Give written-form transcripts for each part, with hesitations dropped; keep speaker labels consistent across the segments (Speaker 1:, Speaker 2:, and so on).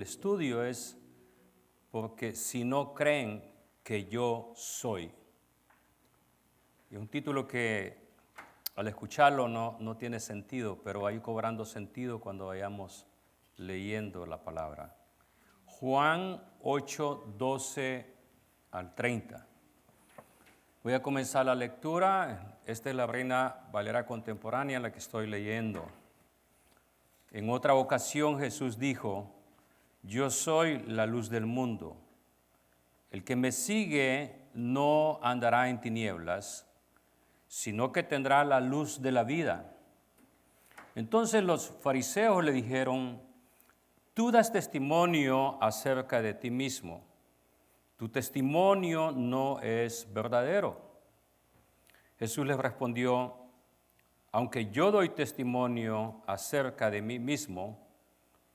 Speaker 1: estudio es porque si no creen que yo soy. Y un título que al escucharlo no tiene sentido, pero va a ir cobrando sentido cuando vayamos leyendo la palabra. Juan 8, 12 al 30. Voy a comenzar la lectura. Esta es la Reina Valera contemporánea, la que estoy leyendo. En otra ocasión Jesús dijo: yo soy la luz del mundo. El que me sigue no andará en tinieblas, sino que tendrá la luz de la vida. Entonces los fariseos le dijeron: tú das testimonio acerca de ti mismo. Tu testimonio no es verdadero. Jesús les respondió: aunque yo doy testimonio acerca de mí mismo,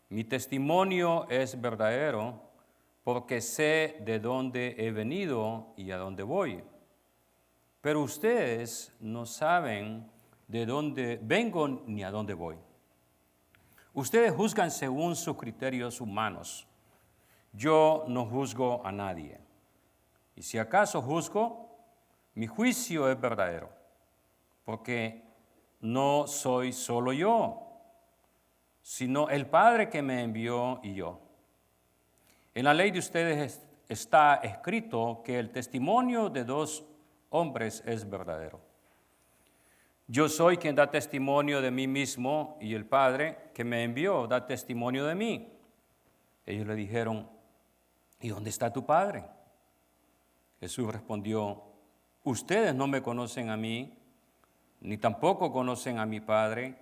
Speaker 1: mi testimonio es verdadero porque sé de dónde he venido y a dónde voy. Pero ustedes no saben de dónde vengo ni a dónde voy. Ustedes juzgan según sus criterios humanos. Yo no juzgo a nadie. Y si acaso juzgo, mi juicio es verdadero, porque no soy solo yo, sino el Padre que me envió y yo. En la ley de ustedes está escrito que el testimonio de dos hombres es verdadero. Yo soy quien da testimonio de mí mismo y el Padre que me envió da testimonio de mí. Ellos le dijeron: ¿y dónde está tu Padre? Jesús respondió: ustedes no me conocen a mí, ni tampoco conocen a mi Padre.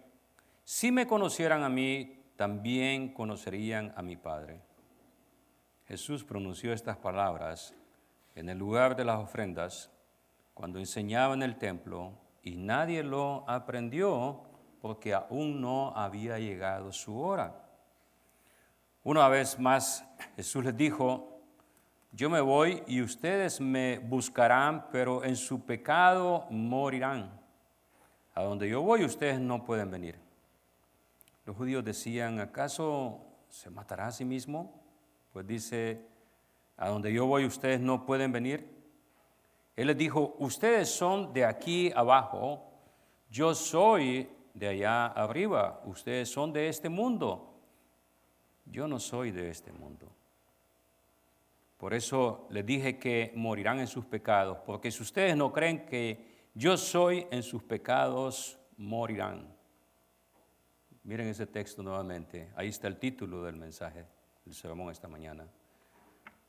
Speaker 1: Si me conocieran a mí, también conocerían a mi Padre. Jesús pronunció estas palabras en el lugar de las ofrendas, cuando enseñaba en el templo, y nadie lo aprendió porque aún no había llegado su hora. Una vez más, Jesús les dijo: yo me voy y ustedes me buscarán, pero en su pecado morirán. A donde yo voy, ustedes no pueden venir. Los judíos decían: ¿acaso se matará a sí mismo? Pues dice: a donde yo voy, ustedes no pueden venir. Él les dijo: ustedes son de aquí abajo, yo soy de allá arriba. Ustedes son de este mundo, yo no soy de este mundo. Por eso les dije que morirán en sus pecados, porque si ustedes no creen que yo soy, en sus pecados morirán. Miren ese texto nuevamente, ahí está el título del mensaje del sermón esta mañana.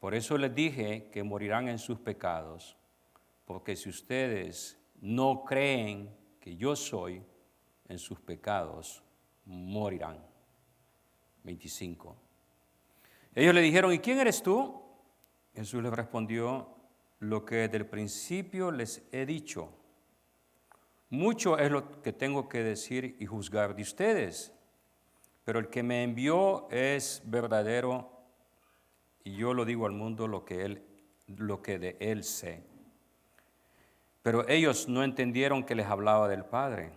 Speaker 1: Por eso les dije que morirán en sus pecados, porque si ustedes no creen que yo soy, en sus pecados morirán. 25. Ellos le dijeron: ¿y quién eres tú? Jesús les respondió: lo que desde el principio les he dicho. Mucho es lo que tengo que decir y juzgar de ustedes, pero el que me envió es verdadero, y yo lo digo al mundo lo que de él sé. Pero ellos no entendieron que les hablaba del Padre.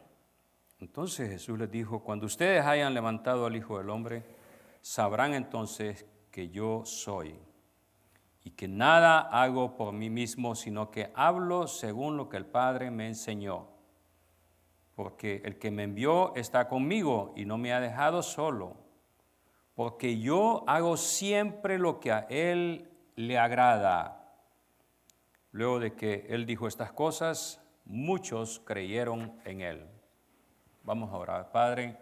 Speaker 1: Entonces Jesús les dijo: cuando ustedes hayan levantado al Hijo del Hombre, sabrán entonces que yo soy, y que nada hago por mí mismo, sino que hablo según lo que el Padre me enseñó. Porque el que me envió está conmigo y no me ha dejado solo, porque yo hago siempre lo que a Él le agrada. Luego de que Él dijo estas cosas, muchos creyeron en Él. Vamos a orar. Padre,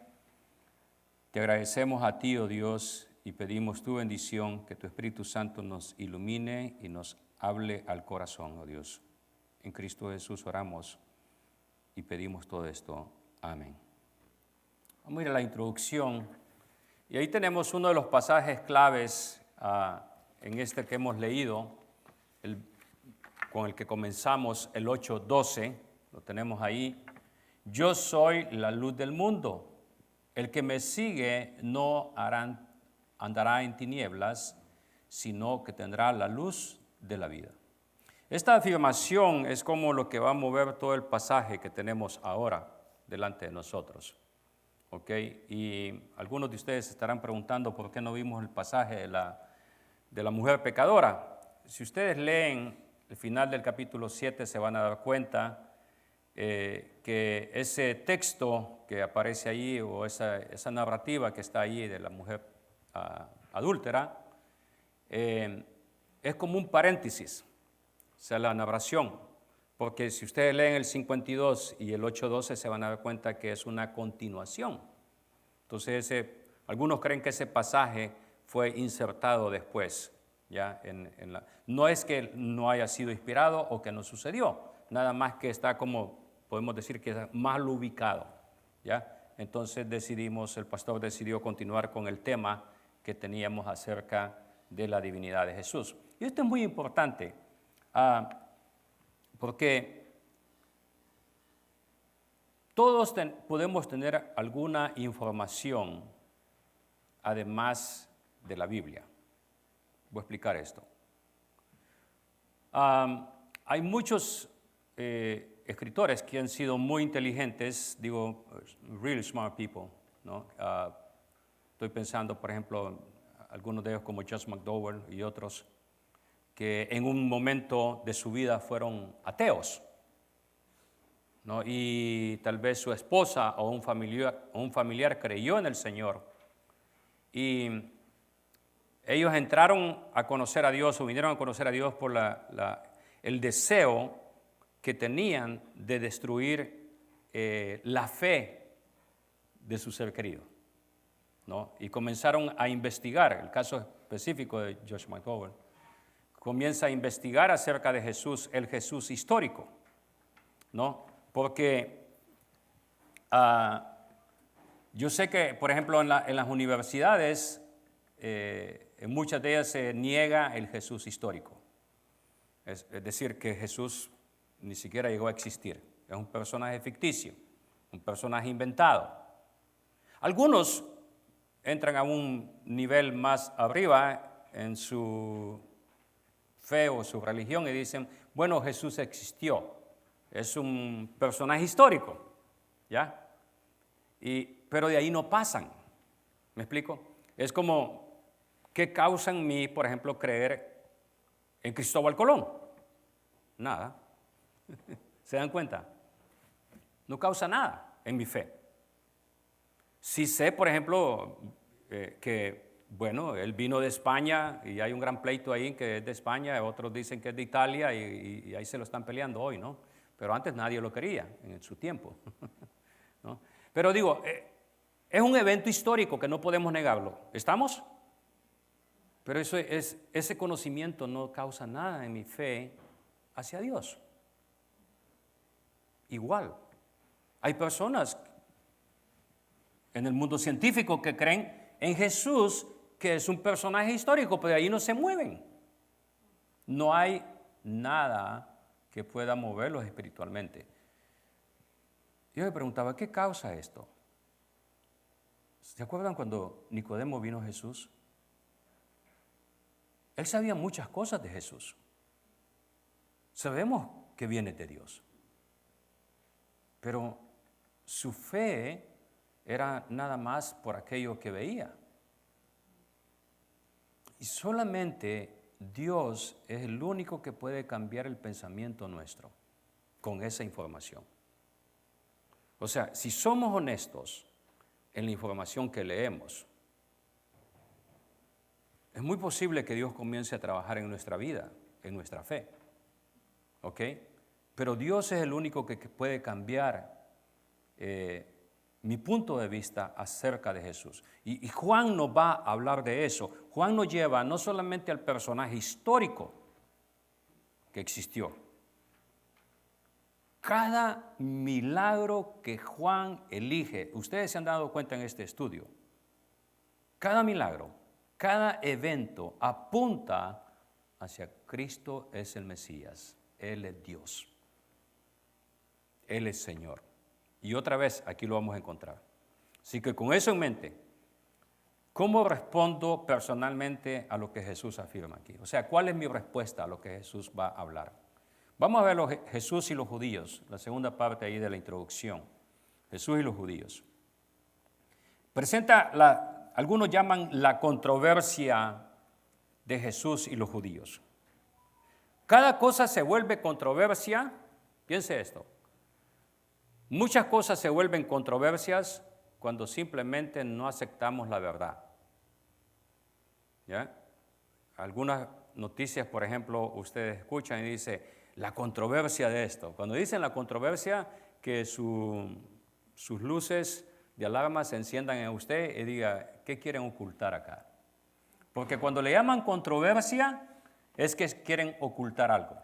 Speaker 1: te agradecemos a ti, oh Dios, y pedimos tu bendición, que tu Espíritu Santo nos ilumine y nos hable al corazón, oh Dios. En Cristo Jesús oramos y pedimos todo esto. Amén. Vamos a ir a la introducción. Y ahí tenemos uno de los pasajes claves en este que hemos leído, con el que comenzamos, el 8:12, lo tenemos ahí. Yo soy la luz del mundo. El que me sigue no andará en tinieblas, sino que tendrá la luz de la vida. Esta afirmación es como lo que va a mover todo el pasaje que tenemos ahora delante de nosotros. ¿ok? Y algunos de ustedes estarán preguntando por qué no vimos el pasaje de la mujer pecadora. Si ustedes leen el final del capítulo 7 se van a dar cuenta que ese texto que aparece ahí o esa narrativa que está ahí de la mujer adúltera es como un paréntesis, o sea, la narración, porque si ustedes leen el 52 y el 8:12 se van a dar cuenta que es una continuación. Entonces, algunos creen que ese pasaje fue insertado después, ¿ya? No es que no haya sido inspirado o que no sucedió, nada más que está como, podemos decir que es mal ubicado, ¿ya? Entonces el pastor decidió continuar con el tema que teníamos acerca de la divinidad de Jesús. Y esto es muy importante, porque todos podemos tener alguna información además de la Biblia. Voy a explicar esto. Hay muchos escritores que han sido muy inteligentes, digo, really smart people, ¿no? Estoy pensando, por ejemplo, algunos de ellos como Josh McDowell y otros, que en un momento de su vida fueron ateos, ¿no? Y tal vez su esposa o un familiar creyó en el Señor. Y ellos entraron a conocer a Dios o vinieron a conocer a Dios por el deseo que tenían de destruir la fe de su ser querido, ¿no? Y comenzaron a investigar, el caso específico de Josh McDowell, comienza a investigar acerca de Jesús, el Jesús histórico, ¿no? Porque yo sé que, por ejemplo, en las universidades, en muchas de ellas se niega el Jesús histórico. Es decir, que Jesús ni siquiera llegó a existir. Es un personaje ficticio, un personaje inventado. Algunos entran a un nivel más arriba en su fe o su religión y dicen, bueno, Jesús existió, es un personaje histórico, ¿ya? Pero de ahí no pasan, ¿me explico? Es como, ¿qué causa en mí, por ejemplo, creer en Cristóbal Colón? Nada. ¿Se dan cuenta? No causa nada en mi fe. Si sé, por ejemplo, que, bueno, él vino de España y hay un gran pleito ahí que es de España, otros dicen que es de Italia y ahí se lo están peleando hoy, ¿no? Pero antes nadie lo quería en su tiempo, ¿no? Pero digo, es un evento histórico que no podemos negarlo. ¿Estamos? Pero ese conocimiento no causa nada en mi fe hacia Dios. Igual, hay personas en el mundo científico que creen en Jesús, que es un personaje histórico, pero de ahí no se mueven. No hay nada que pueda moverlos espiritualmente. Yo me preguntaba, ¿qué causa esto? ¿Se acuerdan cuando Nicodemo vino a Jesús? Él sabía muchas cosas de Jesús. Sabemos que viene de Dios. Pero su fe era nada más por aquello que veía. Y solamente Dios es el único que puede cambiar el pensamiento nuestro con esa información. O sea, si somos honestos en la información que leemos, es muy posible que Dios comience a trabajar en nuestra vida, en nuestra fe. ¿Ok? Pero Dios es el único que puede cambiar mi punto de vista acerca de Jesús. Y Juan nos va a hablar de eso. Juan nos lleva no solamente al personaje histórico que existió. Cada milagro que Juan elige, ustedes se han dado cuenta en este estudio, cada milagro, cada evento apunta hacia Cristo es el Mesías, Él es Dios, Él es Señor. Y otra vez aquí lo vamos a encontrar. Así que con eso en mente, ¿cómo respondo personalmente a lo que Jesús afirma aquí? O sea, ¿cuál es mi respuesta a lo que Jesús va a hablar? Vamos a ver Jesús y los judíos, la segunda parte ahí de la introducción. Jesús y los judíos. presenta algunos llaman la controversia de Jesús y los judíos. Cada cosa se vuelve controversia, piense esto, muchas cosas se vuelven controversias cuando simplemente no aceptamos la verdad. ¿Ya? Algunas noticias, por ejemplo, ustedes escuchan y dicen, la controversia de esto. Cuando dicen la controversia, que sus luces de alarma se enciendan en usted y diga, ¿qué quieren ocultar acá? Porque cuando le llaman controversia, es que quieren ocultar algo.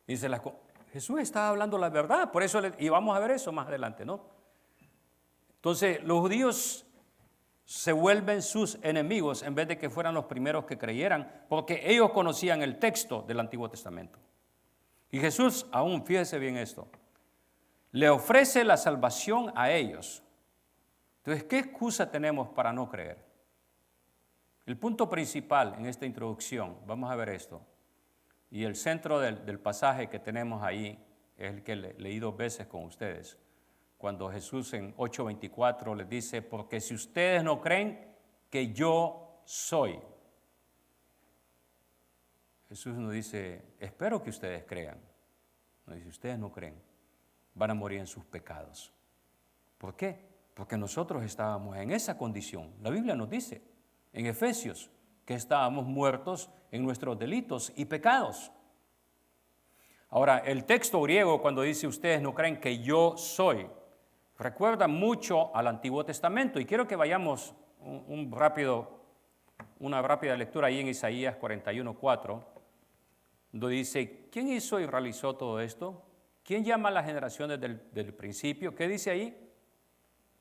Speaker 1: Dice, Jesús estaba hablando la verdad, por eso, y vamos a ver eso más adelante, ¿no? Entonces, los judíos se vuelven sus enemigos en vez de que fueran los primeros que creyeran, porque ellos conocían el texto del Antiguo Testamento. Y Jesús, aún, fíjese bien esto, le ofrece la salvación a ellos. Entonces, ¿qué excusa tenemos para no creer? El punto principal en esta introducción, vamos a ver esto, y el centro del pasaje que tenemos ahí es el que leí 2 veces con ustedes, cuando Jesús en 8:24 les dice, porque si ustedes no creen que yo soy. Jesús nos dice, espero que ustedes crean. Nos dice, ustedes no creen, van a morir en sus pecados. ¿Por qué? Porque nosotros estábamos en esa condición. La Biblia nos dice en Efesios que estábamos muertos en nuestros delitos y pecados. Ahora, el texto griego cuando dice ustedes no creen que yo soy, recuerda mucho al Antiguo Testamento y quiero que vayamos una rápida lectura ahí en Isaías 41:4, donde dice, ¿quién hizo y realizó todo esto? ¿Quién llama a las generaciones del principio? ¿Qué dice ahí?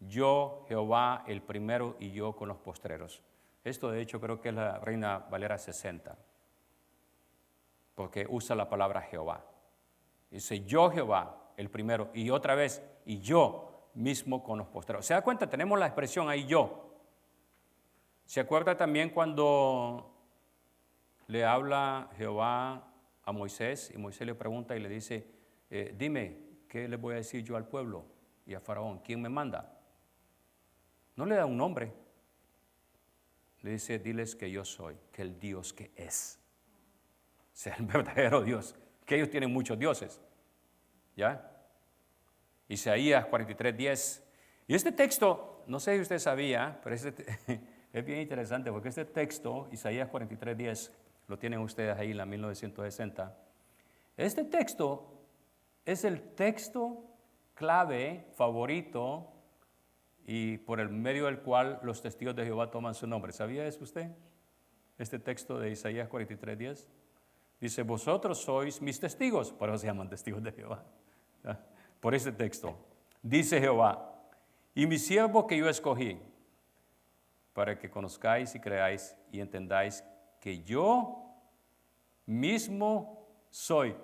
Speaker 1: Yo, Jehová, el primero y yo con los postreros. Esto de hecho creo que es la Reina Valera 60, porque usa la palabra Jehová. Dice, yo Jehová, el primero, y otra vez, y yo mismo con los postreros. ¿Se da cuenta? Tenemos la expresión ahí yo. ¿Se acuerda también cuando le habla Jehová a Moisés y Moisés le pregunta y le dice, dime, ¿qué le voy a decir yo al pueblo y a Faraón? ¿Quién me manda? No le da un nombre. Le dice, diles que yo soy, que el Dios que es, sea el verdadero Dios, que ellos tienen muchos dioses. ¿Ya? Isaías 43:10. Y este texto, no sé si usted sabía, pero es bien interesante porque este texto, Isaías 43:10, lo tienen ustedes ahí en la 1960. Este texto es el texto clave, favorito, y por el medio del cual los testigos de Jehová toman su nombre. ¿Sabía eso usted? Este texto de Isaías 43:10 dice, vosotros sois mis testigos, por eso se llaman testigos de Jehová. Por ese texto, dice Jehová, y mi siervo que yo escogí, para que conozcáis y creáis y entendáis que yo mismo soy.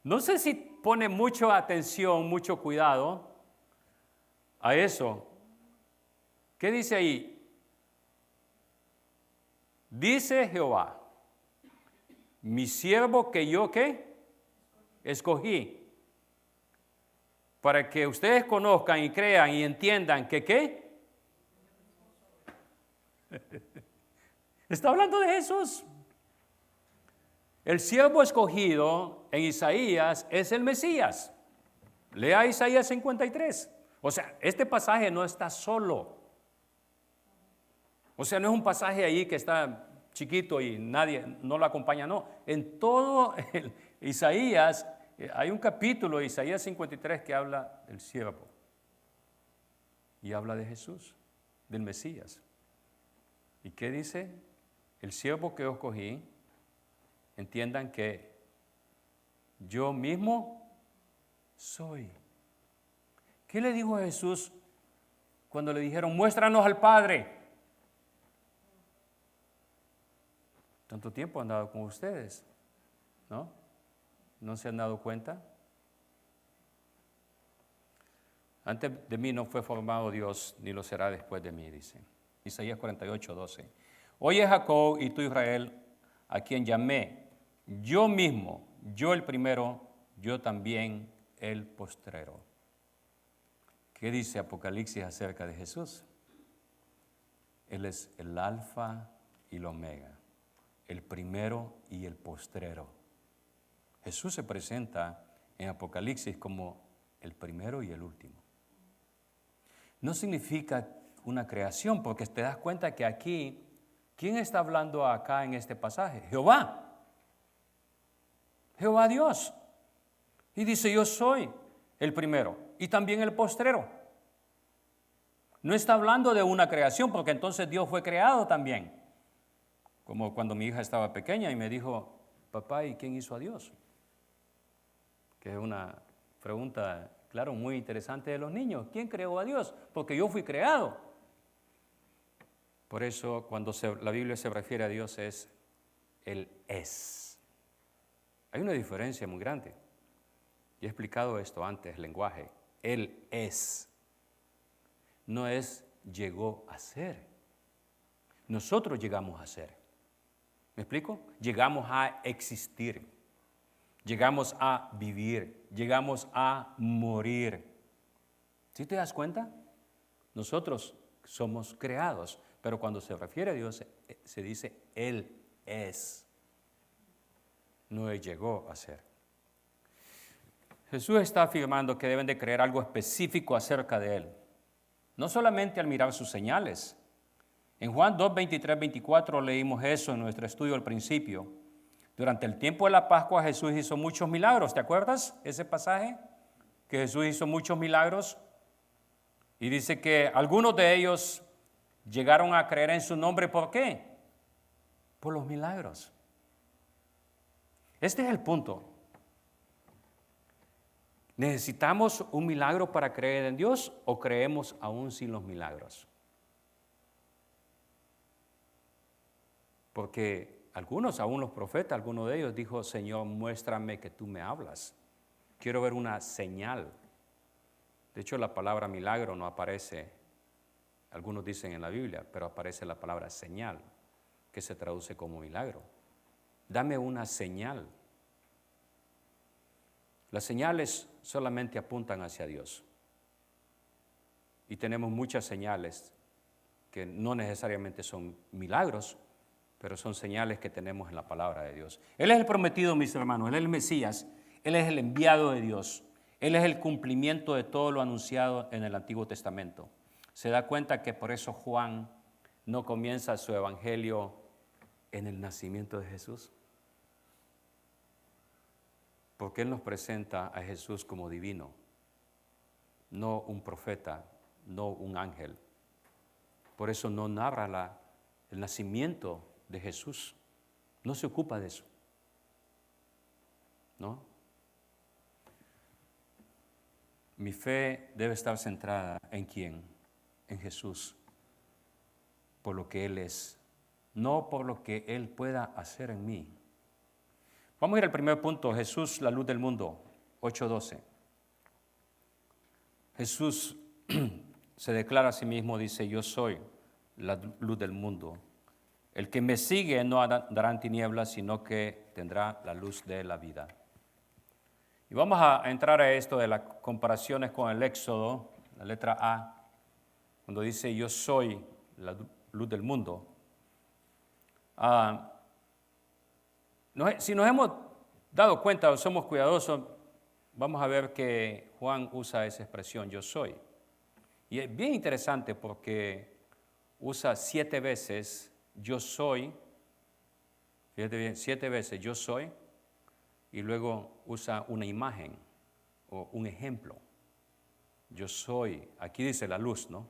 Speaker 1: No sé si pone mucha atención, mucho cuidado a eso. ¿Qué dice ahí? Dice Jehová, mi siervo que yo, ¿qué? Escogí. Para que ustedes conozcan y crean y entiendan que, ¿qué? Está hablando de Jesús. El siervo escogido en Isaías es el Mesías. Lea Isaías 53. O sea, este pasaje no está solo. O sea, no es un pasaje ahí que está chiquito y nadie no lo acompaña, no. En todo Isaías hay un capítulo de Isaías 53 que habla del siervo y habla de Jesús, del Mesías. ¿Y qué dice? El siervo que yo escogí, entiendan que yo mismo soy. ¿Qué le dijo a Jesús cuando le dijeron, muéstranos al Padre? Tanto tiempo he andado con ustedes, ¿no? ¿No se han dado cuenta? Antes de mí no fue formado Dios, ni lo será después de mí, dice. Isaías 48:12. Oye Jacob y tú Israel, a quien llamé, yo mismo, yo el primero, yo también el postrero. ¿Qué dice Apocalipsis acerca de Jesús? Él es el alfa y el omega, el primero y el postrero. Jesús se presenta en Apocalipsis como el primero y el último. No significa una creación, porque te das cuenta que aquí, ¿quién está hablando acá en este pasaje? Jehová. Jehová Dios. Y dice, yo soy el primero y también el postrero. No está hablando de una creación, porque entonces Dios fue creado también. Como cuando mi hija estaba pequeña y me dijo, papá, ¿y quién hizo a Dios? Que es una pregunta, claro, muy interesante de los niños. ¿Quién creó a Dios? Porque yo fui creado. Por eso, cuando la Biblia se refiere a Dios, es Él es. Hay una diferencia muy grande. Y he explicado esto antes, el lenguaje. Él es. No es llegó a ser. Nosotros llegamos a ser. ¿Me explico? Llegamos a existir. Llegamos a vivir. Llegamos a morir. ¿Sí te das cuenta? Nosotros somos creados, pero cuando se refiere a Dios se dice Él es. No llegó a ser. Jesús está afirmando que deben de creer algo específico acerca de Él. No solamente al mirar sus señales. En Juan 2, 23, 24 leímos eso en nuestro estudio al principio. Durante el tiempo de la Pascua Jesús hizo muchos milagros. ¿Te acuerdas ese pasaje? Que Jesús hizo muchos milagros. Y dice que algunos de ellos llegaron a creer en su nombre. ¿Por qué? Por los milagros. Este es el punto. ¿Necesitamos un milagro para creer en Dios o creemos aún sin los milagros? Porque algunos, aún los profetas, algunos de ellos dijo, Señor, muéstrame que tú me hablas. Quiero ver una señal. De hecho, la palabra milagro no aparece, algunos dicen en la Biblia, pero aparece la palabra señal, que se traduce como milagro. Dame una señal. Las señales solamente apuntan hacia Dios. Y tenemos muchas señales que no necesariamente son milagros, pero son señales que tenemos en la palabra de Dios. Él es el prometido, mis hermanos, Él es el Mesías, Él es el enviado de Dios, Él es el cumplimiento de todo lo anunciado en el Antiguo Testamento. Se da cuenta que por eso Juan no comienza su evangelio en el nacimiento de Jesús. Porque Él nos presenta a Jesús como divino, no un profeta, no un ángel. Por eso no narra el nacimiento de Jesús, no se ocupa de eso, ¿no? Mi fe debe estar centrada ¿en quién? En Jesús, por lo que Él es, no por lo que Él pueda hacer en mí. Vamos a ir al primer punto, Jesús, la luz del mundo, 8:12. Jesús se declara a sí mismo, dice, yo soy la luz del mundo. El que me sigue no andará en tinieblas, sino que tendrá la luz de la vida. Y vamos a entrar a esto de las comparaciones con el Éxodo, la letra A, cuando dice yo soy la luz del mundo. Si nos hemos dado cuenta o somos cuidadosos, vamos a ver que Juan usa esa expresión, yo soy. Y es bien interesante porque usa 7 veces yo soy, fíjate bien, 7 veces yo soy, y luego usa una imagen o un ejemplo. Yo soy, aquí dice la luz, ¿no?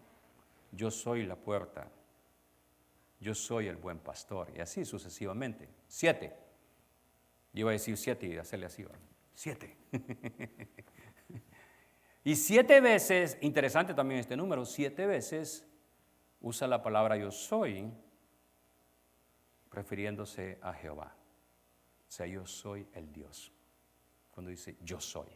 Speaker 1: Yo soy la puerta. Yo soy el buen pastor. Y así sucesivamente. 7. Yo iba a decir 7 y hacerle así. 7. Y 7 veces, interesante también este número, 7 veces usa la palabra yo soy, refiriéndose a Jehová. O sea, yo soy el Dios. Cuando dice yo soy.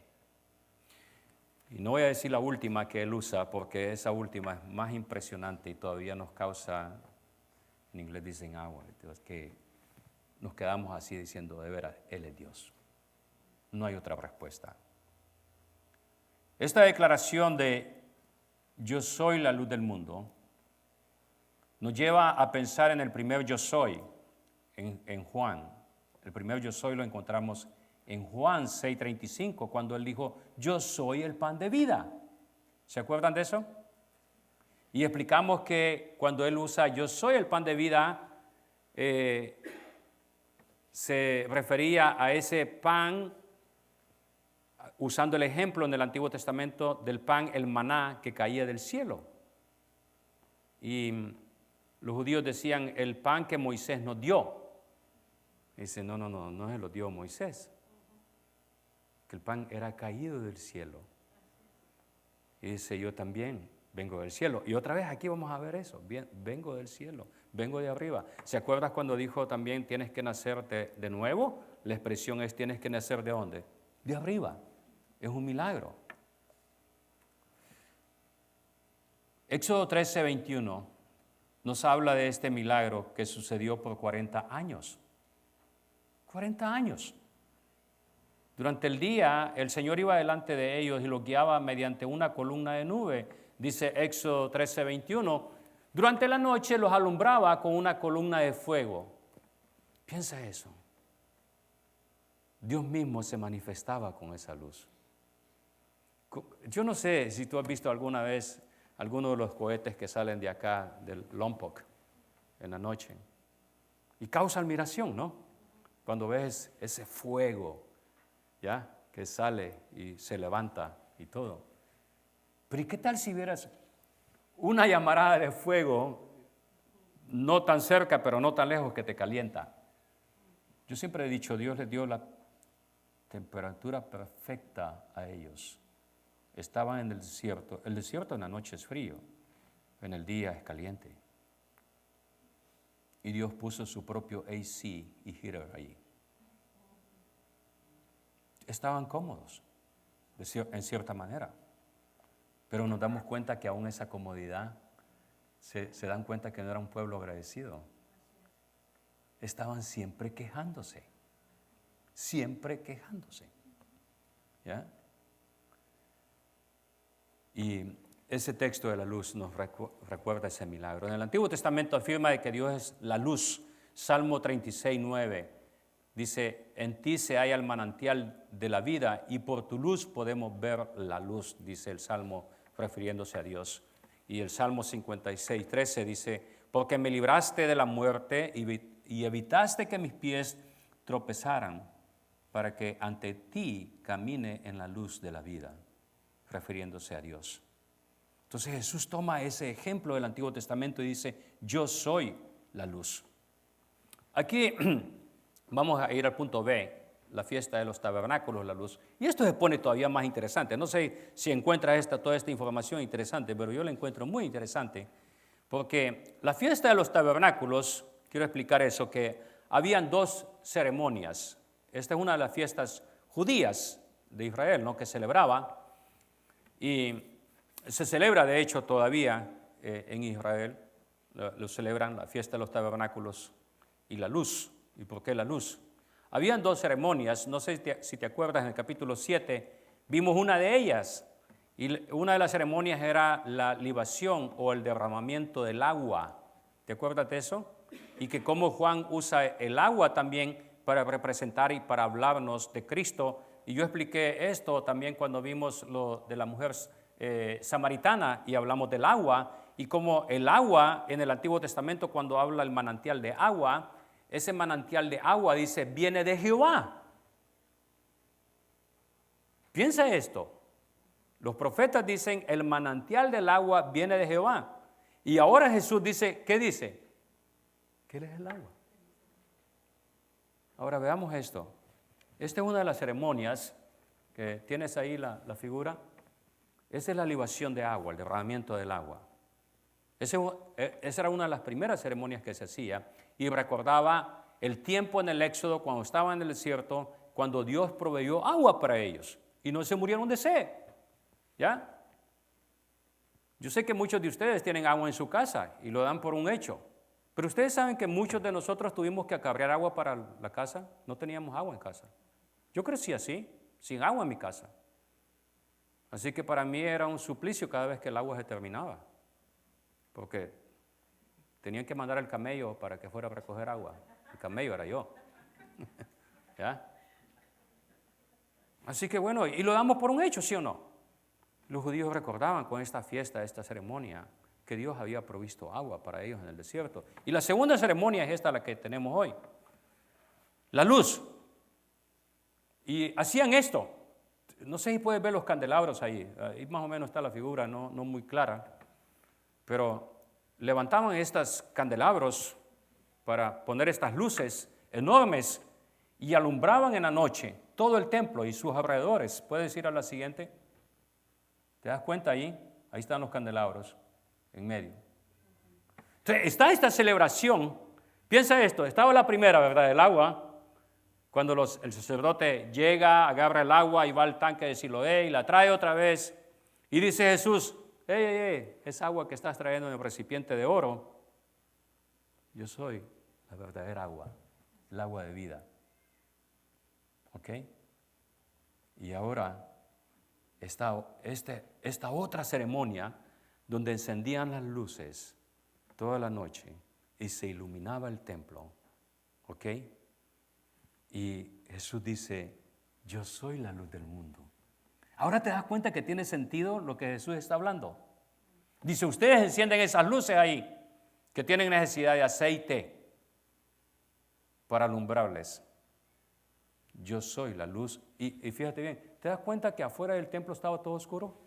Speaker 1: Y no voy a decir la última que él usa, porque esa última es más impresionante y todavía nos causa, en inglés dicen agua, que nos quedamos así diciendo, de veras, Él es Dios. No hay otra respuesta. Esta declaración de yo soy la luz del mundo nos lleva a pensar en el primer yo soy, en Juan. El primer yo soy lo encontramos en Juan 6:35, cuando él dijo, yo soy el pan de vida. ¿Se acuerdan de eso? Y explicamos que cuando él usa yo soy el pan de vida, se refería a ese pan, usando el ejemplo en el Antiguo Testamento del pan, el maná que caía del cielo. Y los judíos decían, el pan que Moisés nos dio. Y dice, no se lo dio Moisés. Que el pan era caído del cielo. Y dice, yo también vengo del cielo. Y otra vez aquí vamos a ver eso, vengo del cielo, vengo de arriba. ¿Se acuerdas cuando dijo también tienes que nacer de nuevo? La expresión es tienes que nacer ¿de dónde? De arriba. Es un milagro. Éxodo 13:21 nos habla de este milagro que sucedió por 40 años. 40 años. Durante el día, el Señor iba delante de ellos y los guiaba mediante una columna de nube. Dice Éxodo 13:21. Durante la noche los alumbraba con una columna de fuego. Piensa eso. Dios mismo se manifestaba con esa luz. Yo no sé si tú has visto alguna vez alguno de los cohetes que salen de acá, del Lompoc, en la noche. Y causa admiración, ¿no? Cuando ves ese fuego, ¿ya? Que sale y se levanta y todo. Pero ¿y qué tal si vieras una llamarada de fuego, no tan cerca, pero no tan lejos, que te calienta? Yo siempre he dicho, Dios les dio la temperatura perfecta a ellos. Estaban en el desierto. El desierto en la noche es frío, en el día es caliente. Y Dios puso su propio AC y heater ahí. Estaban cómodos, en cierta manera. Pero nos damos cuenta que aún esa comodidad, se dan cuenta que no era un pueblo agradecido. Estaban siempre quejándose. Siempre quejándose. ¿Ya? Y ese texto de la luz nos recuerda ese milagro. En el Antiguo Testamento afirma de que Dios es la luz. Salmo 36:9 dice, en ti se halla el manantial de la vida y por tu luz podemos ver la luz, dice el Salmo refiriéndose a Dios. Y el Salmo 56:13 dice, porque me libraste de la muerte y evitaste que mis pies tropezaran, para que ante ti camine en la luz de la vida, refiriéndose a Dios. Entonces Jesús toma ese ejemplo del Antiguo Testamento y dice, yo soy la luz. Aquí vamos a ir al punto B, la fiesta de los tabernáculos, la luz. Y esto se pone todavía más interesante. No sé si encuentra toda esta información interesante, pero yo la encuentro muy interesante, porque la fiesta de los tabernáculos, quiero explicar eso, que habían dos ceremonias. Esta es una de las fiestas judías de Israel, ¿no?, que celebraba, y se celebra de hecho todavía en Israel, lo celebran la fiesta de los tabernáculos y la luz. ¿Y por qué la luz? Habían dos ceremonias, no sé si te acuerdas, en el capítulo 7 vimos una de ellas, y una de las ceremonias era la libación o el derramamiento del agua. ¿Te acuerdas de eso? Y que cómo Juan usa el agua también para representar y para hablarnos de Cristo. Y yo expliqué esto también cuando vimos lo de la mujer samaritana y hablamos del agua, y cómo el agua en el Antiguo Testamento, cuando habla el manantial de agua, ese manantial de agua dice, viene de Jehová. Piensa esto. Los profetas dicen, el manantial del agua viene de Jehová. Y ahora Jesús dice, ¿qué dice? Que Él es el agua. Ahora veamos esto. Esta es una de las ceremonias que tienes ahí, la figura. Esa es la libación de agua, el derramamiento del agua. Esa era una de las primeras ceremonias que se hacía y recordaba el tiempo en el Éxodo, cuando estaban en el desierto, cuando Dios proveyó agua para ellos y no se murieron de sed. ¿Ya? Yo sé que muchos de ustedes tienen agua en su casa y lo dan por un hecho, pero ustedes saben que muchos de nosotros tuvimos que acarrear agua para la casa. No teníamos agua en casa. Yo crecí así, sin agua en mi casa. Así que para mí era un suplicio cada vez que el agua se terminaba, porque tenían que mandar al camello para que fuera a recoger agua. El camello era yo. ¿Ya? Así que bueno, y lo damos por un hecho, ¿sí o no? Los judíos recordaban con esta fiesta, esta ceremonia, que Dios había provisto agua para ellos en el desierto. Y la segunda ceremonia es esta, la que tenemos hoy. La luz. Y hacían esto. No sé si puedes ver los candelabros ahí. Ahí más o menos está la figura, no muy clara. Pero levantaban estos candelabros para poner estas luces enormes y alumbraban en la noche todo el templo y sus alrededores. ¿Puedes ir a la siguiente? ¿Te das cuenta ahí? Ahí están los candelabros en medio. Entonces, está esta celebración. Piensa esto, estaba la primera, ¿verdad? El agua. Cuando el sacerdote llega, agarra el agua y va al tanque de Siloé y la trae otra vez. Y dice Jesús, esa agua que estás trayendo en el recipiente de oro, yo soy la verdadera agua, el agua de vida. ¿Ok? Y ahora esta otra ceremonia donde encendían las luces toda la noche y se iluminaba el templo. ¿Ok? Y Jesús dice, yo soy la luz del mundo. Ahora te das cuenta que tiene sentido lo que Jesús está hablando. Dice, ustedes encienden esas luces ahí que tienen necesidad de aceite para alumbrarles. Yo soy la luz. Y fíjate bien, ¿te das cuenta que afuera del templo estaba todo oscuro?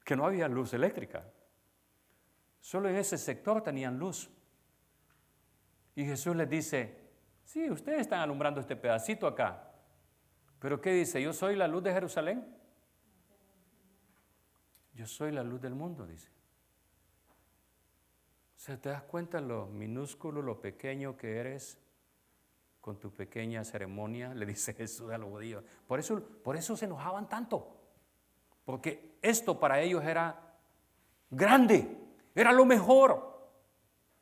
Speaker 1: Que no había luz eléctrica. Solo en ese sector tenían luz. Y Jesús les dice, sí, ustedes están alumbrando este pedacito acá. Pero ¿qué dice? Yo soy la luz de Jerusalén. Yo soy la luz del mundo, dice. O sea, ¿te das cuenta lo minúsculo, lo pequeño que eres con tu pequeña ceremonia? Le dice Jesús a los judíos. Por eso se enojaban tanto. Porque esto para ellos era grande, era lo mejor.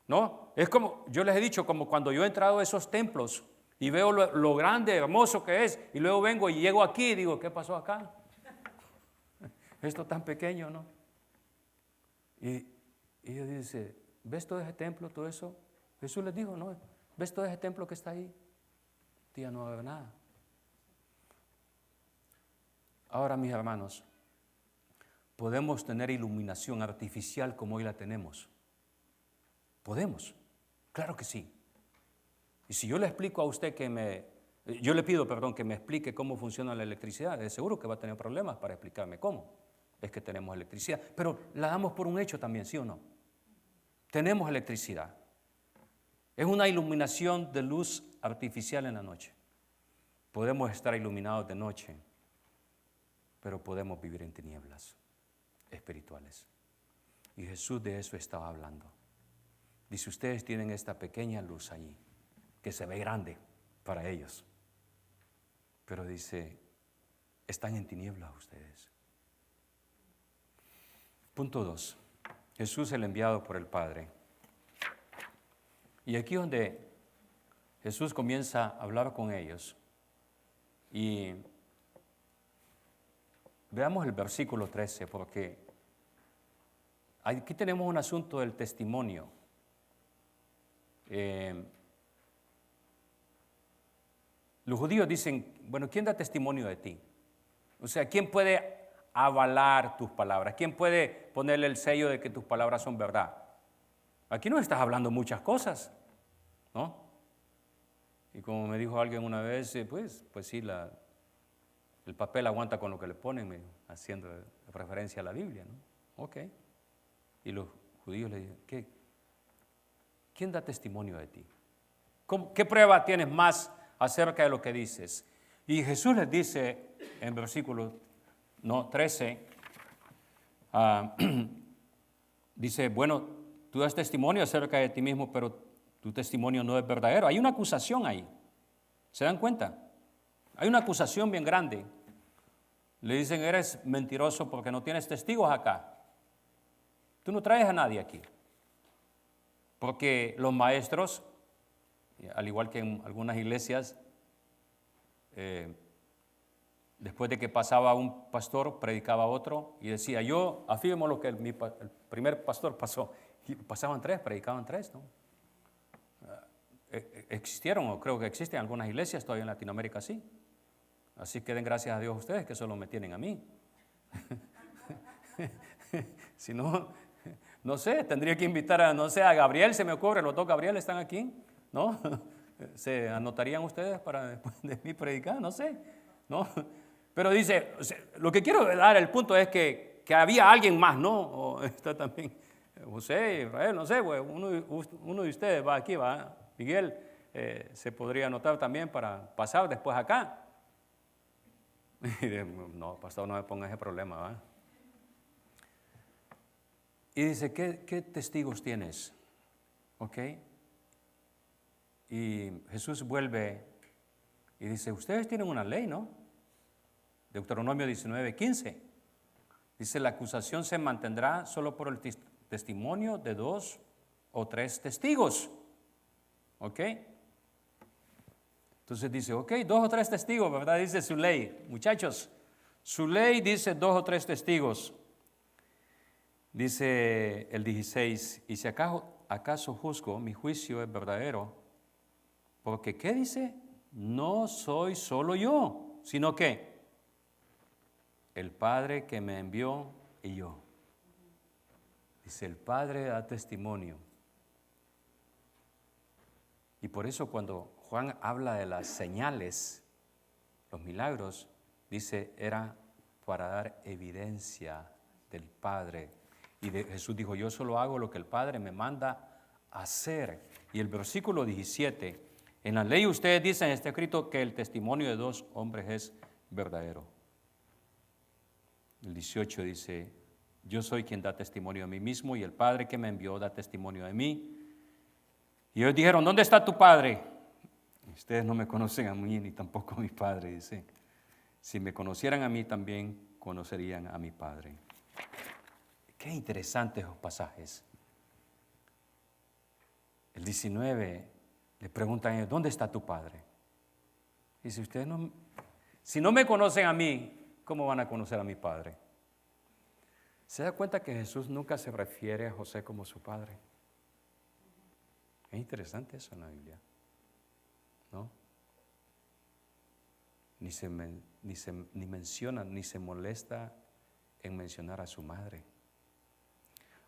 Speaker 1: ¿No? Es como, yo les he dicho, como cuando yo he entrado a esos templos y veo lo grande, hermoso que es, y luego vengo y llego aquí y digo, ¿qué pasó acá? Esto tan pequeño, ¿no? Y ellos dicen, ¿ves todo ese templo, todo eso? Jesús les dijo, ¿no? ¿Ves todo ese templo que está ahí? Ya no va a haber nada. Ahora, mis hermanos, podemos tener iluminación artificial como hoy la tenemos. ¿Podemos? Claro que sí. Y si yo le explico a usted yo le pido, que me explique cómo funciona la electricidad, de seguro que va a tener problemas para explicarme cómo es que tenemos electricidad. Pero la damos por un hecho también, ¿sí o no? Tenemos electricidad. Es una iluminación de luz artificial en la noche. Podemos estar iluminados de noche, pero podemos vivir en tinieblas espirituales. Y Jesús de eso estaba hablando. Dice, ustedes tienen esta pequeña luz allí, que se ve grande para ellos. Pero dice, están en tinieblas ustedes. Punto 2. Jesús el enviado por el Padre. Y aquí es donde Jesús comienza a hablar con ellos. Y veamos el versículo 13, porque aquí tenemos un asunto del testimonio. Los judíos dicen, bueno, ¿quién da testimonio de ti? O sea, ¿quién puede avalar tus palabras? ¿Quién puede ponerle el sello de que tus palabras son verdad? Aquí no estás hablando muchas cosas, ¿no? Y como me dijo alguien una vez, pues sí, el papel aguanta con lo que le ponen, haciendo referencia a la Biblia, ¿no? Ok. Y los judíos le dicen, ¿quién da testimonio de ti? ¿Qué prueba tienes más acerca de lo que dices? Y Jesús les dice en versículo 13, dice, bueno, tú das testimonio acerca de ti mismo, pero tu testimonio no es verdadero. Hay una acusación ahí. ¿Se dan cuenta? Hay una acusación bien grande. Le dicen, eres mentiroso porque no tienes testigos acá. Tú no traes a nadie aquí. Porque los maestros, al igual que en algunas iglesias, después de que pasaba un pastor, predicaba otro y decía, yo afirmo lo que el primer pastor pasó. pasaban 3, predicaban 3, ¿no? Existieron, o creo que existen algunas iglesias todavía en Latinoamérica así. Así que den gracias a Dios ustedes que solo me tienen a mí. Si no, no sé, tendría que invitar a, no sé, a Gabriel, se me ocurre, los 2 Gabriel están aquí, ¿no? ¿Se anotarían ustedes para después de mí predicar? No sé, ¿no? Pero dice, o sea, lo que quiero dar, el punto es que había alguien más, ¿no? O está también José, Israel, no sé, pues, uno de ustedes va aquí, va, Miguel, se podría anotar también para pasar después acá. No, pastor, no me ponga ese problema, ¿va? Y dice, ¿qué testigos tienes? ¿Ok? Y Jesús vuelve y dice, ustedes tienen una ley, ¿no? Deuteronomio 19:15. Dice, la acusación se mantendrá solo por el testimonio de 2 o 3 testigos. ¿Ok? Entonces dice, ok, 2 o 3 testigos, ¿verdad? Dice su ley. Muchachos, su ley dice 2 o 3 testigos. Dice el 16, y si acaso juzgo, mi juicio es verdadero, porque ¿qué dice? No soy solo yo, sino que el Padre que me envió y yo. Dice, el Padre da testimonio. Y por eso cuando Juan habla de las señales, los milagros, dice, era para dar evidencia del Padre. Y Jesús dijo, yo solo hago lo que el Padre me manda a hacer. Y el versículo 17, en la ley ustedes dicen, está escrito que el testimonio de 2 hombres es verdadero. El 18 dice, yo soy quien da testimonio de mí mismo y el Padre que me envió da testimonio de mí. Y ellos dijeron, ¿dónde está tu Padre? Ustedes no me conocen a mí ni tampoco a mi Padre, dice. Si me conocieran a mí también conocerían a mi Padre. Qué interesantes esos pasajes. El 19 le preguntan a ellos, ¿dónde está tu Padre? Dice, ustedes no, si no me conocen a mí, ¿cómo van a conocer a mi Padre? ¿Se da cuenta que Jesús nunca se refiere a José como su padre? Es interesante eso en la Biblia, ¿no? Ni menciona, ni se molesta en mencionar a su madre.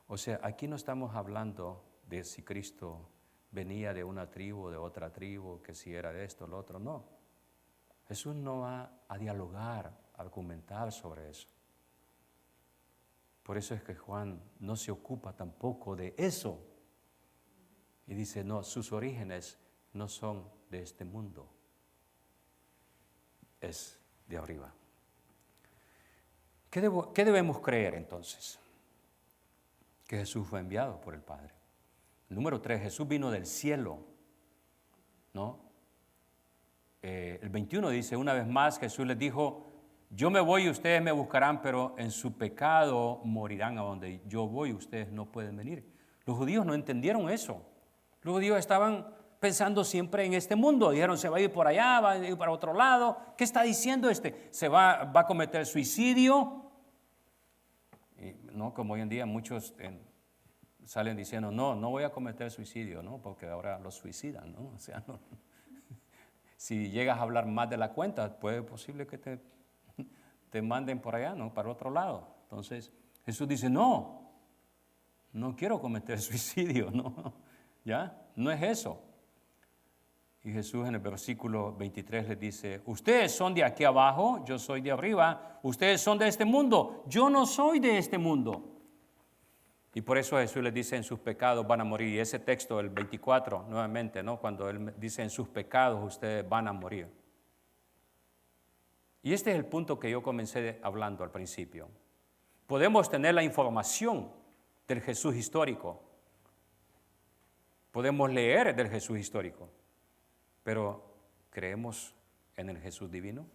Speaker 1: O sea, aquí no estamos hablando de si Cristo venía de una tribu, de otra tribu, que si era de esto o lo otro, no. Jesús no va a dialogar, a argumentar sobre eso. Por eso es que Juan no se ocupa tampoco de eso. Y dice, no, sus orígenes no son de este mundo, es de arriba. ¿Qué debemos creer entonces? Que Jesús fue enviado por el Padre. Número 3, Jesús vino del cielo, ¿no? El 21 dice, una vez más Jesús les dijo, yo me voy y ustedes me buscarán, pero en su pecado morirán. A donde yo voy, ustedes no pueden venir. Los judíos no entendieron eso. Los judíos estaban pensando siempre en este mundo. Dijeron, se va a ir por allá, va a ir para otro lado. ¿Qué está diciendo este? ¿Se va a cometer suicidio? Y, no, como hoy en día muchos salen diciendo, no voy a cometer suicidio, ¿no? Porque ahora los suicidan, ¿no? O sea, no. Si llegas a hablar más de la cuenta, puede posible que te manden por allá, ¿no? Para otro lado. Entonces, Jesús dice, no quiero cometer suicidio, ¿no? ¿Ya? No es eso. Y Jesús en el versículo 23 les dice, ustedes son de aquí abajo, yo soy de arriba, ustedes son de este mundo, yo no soy de este mundo. Y por eso Jesús les dice, en sus pecados van a morir. Y ese texto, el 24, nuevamente, ¿no? Cuando Él dice, en sus pecados ustedes van a morir. Y este es el punto que yo comencé hablando al principio. Podemos tener la información del Jesús histórico. Podemos leer del Jesús histórico. Pero, ¿creemos en el Jesús divino?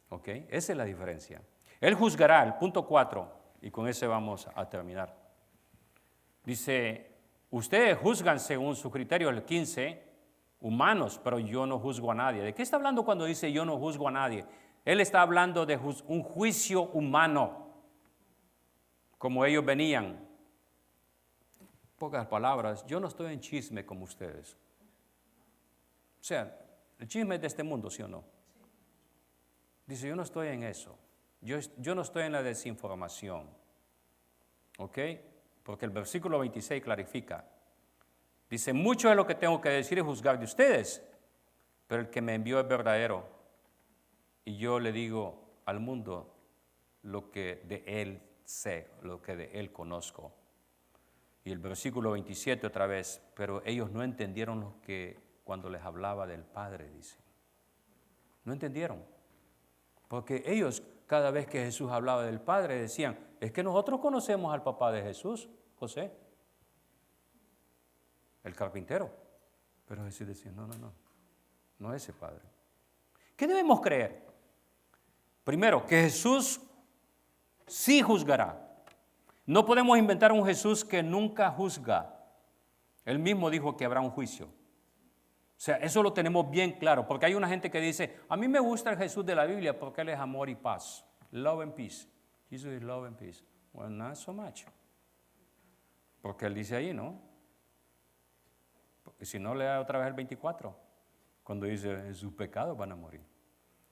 Speaker 1: ¿Ok? Esa es la diferencia. Él juzgará, el punto 4, y con ese vamos a terminar. Dice, ustedes juzgan según su criterio, el 15, humanos, pero yo no juzgo a nadie. ¿De qué está hablando cuando dice yo no juzgo a nadie? Él está hablando de un juicio humano, como ellos venían. pocas palabras, yo no estoy en chisme como ustedes. O sea, el chisme es de este mundo, ¿sí o no? Dice, yo no estoy en eso. Yo no estoy en la desinformación. ¿Ok? Porque el versículo 26 clarifica. Dice, mucho de lo que tengo que decir es juzgar de ustedes, pero el que me envió es verdadero. Y yo le digo al mundo lo que de él sé, lo que de él conozco. Y el versículo 27 otra vez, pero ellos no entendieron lo que cuando les hablaba del Padre, dice. No entendieron. Porque ellos, cada vez que Jesús hablaba del Padre, decían, es que nosotros conocemos al papá de Jesús, José, el carpintero. Pero Jesús decía, no ese Padre. ¿Qué debemos creer? Primero, que Jesús sí juzgará. No podemos inventar un Jesús que nunca juzga. Él mismo dijo que habrá un juicio. O sea, eso lo tenemos bien claro, porque hay una gente que dice, a mí me gusta el Jesús de la Biblia porque Él es amor y paz. Love and peace. Jesus is love and peace. Well, not so much. Porque Él dice ahí, ¿no? Porque si no, lea otra vez el 24, cuando dice, en sus pecados van a morir.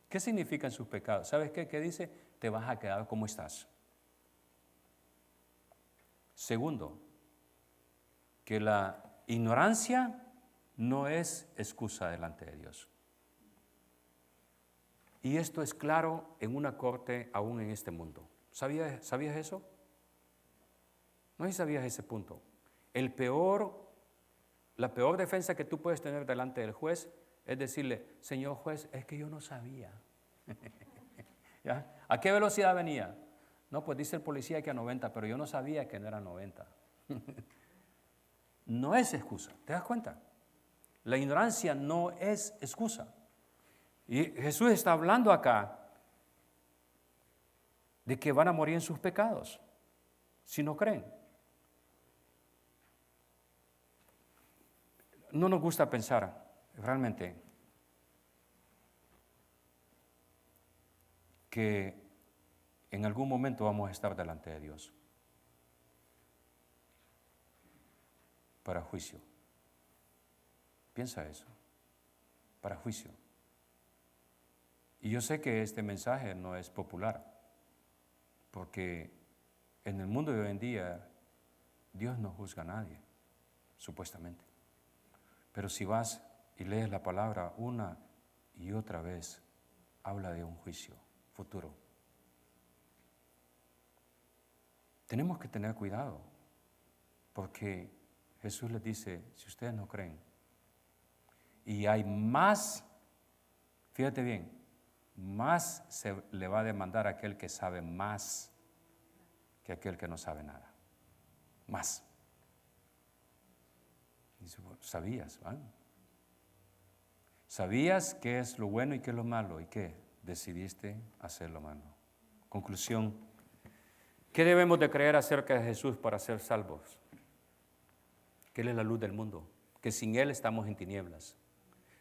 Speaker 1: ¿Qué significan sus pecados? ¿Sabes qué? ¿Qué dice? Te vas a quedar como estás. Segundo, que la ignorancia no es excusa delante de Dios. Y esto es claro en una corte aún en este mundo. ¿Sabías eso? No sé si sabías ese punto. La peor defensa que tú puedes tener delante del juez es decirle, señor juez, es que yo no sabía. ¿Ya? ¿A qué velocidad venía? No, pues dice el policía que a 90, pero yo no sabía que no era 90. No es excusa, ¿te das cuenta? La ignorancia no es excusa. Y Jesús está hablando acá de que van a morir en sus pecados, si no creen. No nos gusta pensar, realmente, que en algún momento vamos a estar delante de Dios para juicio. Piensa eso, para juicio. Y yo sé que este mensaje no es popular, porque en el mundo de hoy en día Dios no juzga a nadie, supuestamente. Pero si vas y lees la palabra una y otra vez, habla de un juicio futuro. Tenemos que tener cuidado, porque Jesús les dice, si ustedes no creen, y hay más, fíjate bien, más se le va a demandar a aquel que sabe más que aquel que no sabe nada. Más. Dice, bueno, ¿sabías? ¿Va? ¿Sabías qué es lo bueno y qué es lo malo? ¿Y qué? Decidiste hacer lo malo. Conclusión. ¿Qué debemos de creer acerca de Jesús para ser salvos? Que Él es la luz del mundo, que sin Él estamos en tinieblas.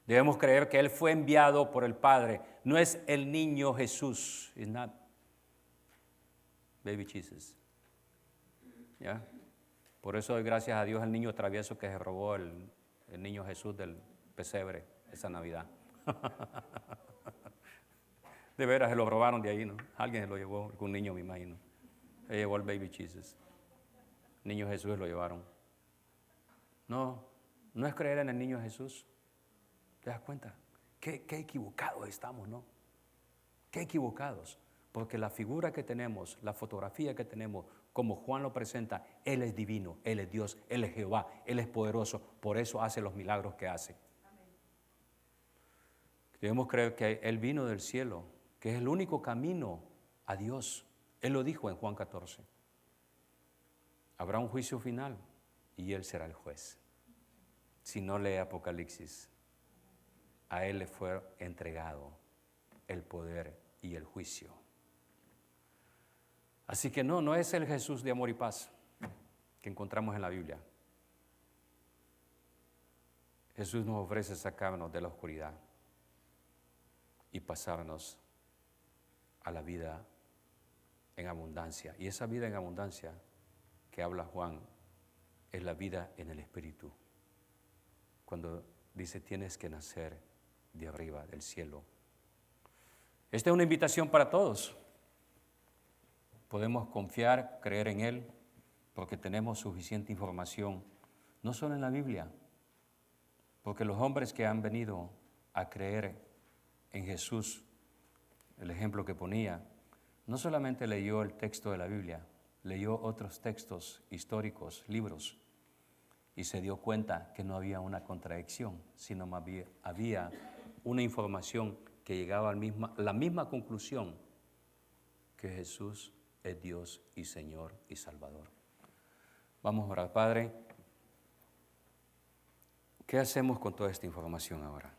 Speaker 1: Debemos creer que Él fue enviado por el Padre. No es el niño Jesús. It's not baby Jesus. ¿Ya? Por eso doy gracias a Dios al niño travieso que se robó el niño Jesús del pesebre esa Navidad. De veras, se lo robaron de ahí, ¿no? Alguien se lo llevó, algún niño me imagino. Se llevó el baby Jesus. Niño Jesús lo llevaron. No es creer en el niño Jesús. ¿Te das cuenta? Qué equivocados estamos, ¿no? Qué equivocados. Porque la figura que tenemos, la fotografía que tenemos, como Juan lo presenta, Él es divino, Él es Dios, Él es Jehová, Él es poderoso, por eso hace los milagros que hace. Amén. Debemos creer que Él vino del cielo, que es el único camino a Dios. Él lo dijo en Juan 14. Habrá un juicio final y Él será el juez. Si no lee Apocalipsis, a Él le fue entregado el poder y el juicio. Así que no es el Jesús de amor y paz que encontramos en la Biblia. Jesús nos ofrece sacarnos de la oscuridad y pasarnos a la vida en abundancia. Y esa vida en abundancia que habla Juan es la vida en el Espíritu. Cuando dice tienes que nacer de arriba, del cielo. Esta es una invitación para todos. Podemos confiar, creer en Él, porque tenemos suficiente información, no solo en la Biblia, porque los hombres que han venido a creer en Jesús, el ejemplo que ponía, no solamente leyó el texto de la Biblia, leyó otros textos históricos, libros, y se dio cuenta que no había una contradicción, sino más bien había una información que llegaba a la misma conclusión, que Jesús es Dios y Señor y Salvador. Vamos a orar. Padre, ¿qué hacemos con toda esta información ahora?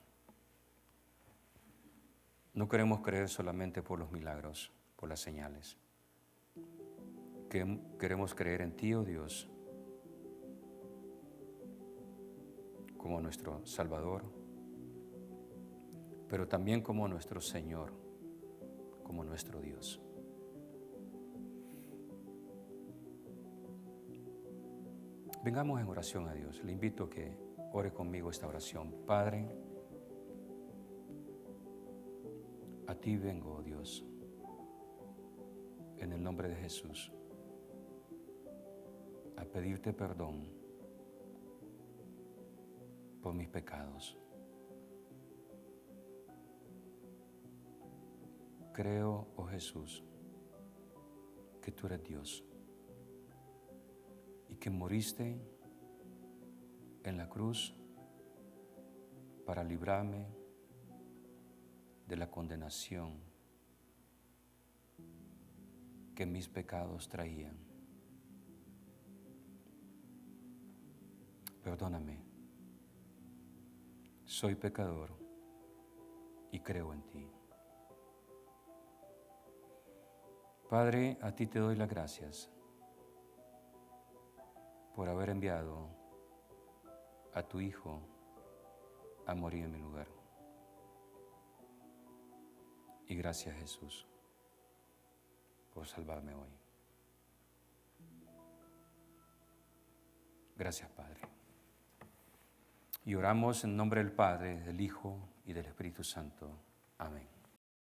Speaker 1: No queremos creer solamente por los milagros, por las señales. Queremos creer en ti, oh Dios, como nuestro Salvador, pero también como nuestro Señor, como nuestro Dios. Vengamos en oración a Dios. Le invito a que ore conmigo esta oración. Padre, a ti vengo, oh Dios, en el nombre de Jesús, a pedirte perdón por mis pecados. Creo, oh Jesús, que tú eres Dios y que moriste en la cruz para librarme de la condenación que mis pecados traían. Perdóname, soy pecador y creo en ti. Padre, a ti te doy las gracias por haber enviado a tu Hijo a morir en mi lugar. Y gracias, Jesús, por salvarme hoy. Gracias, Padre. Y oramos en nombre del Padre, del Hijo y del Espíritu Santo. Amén.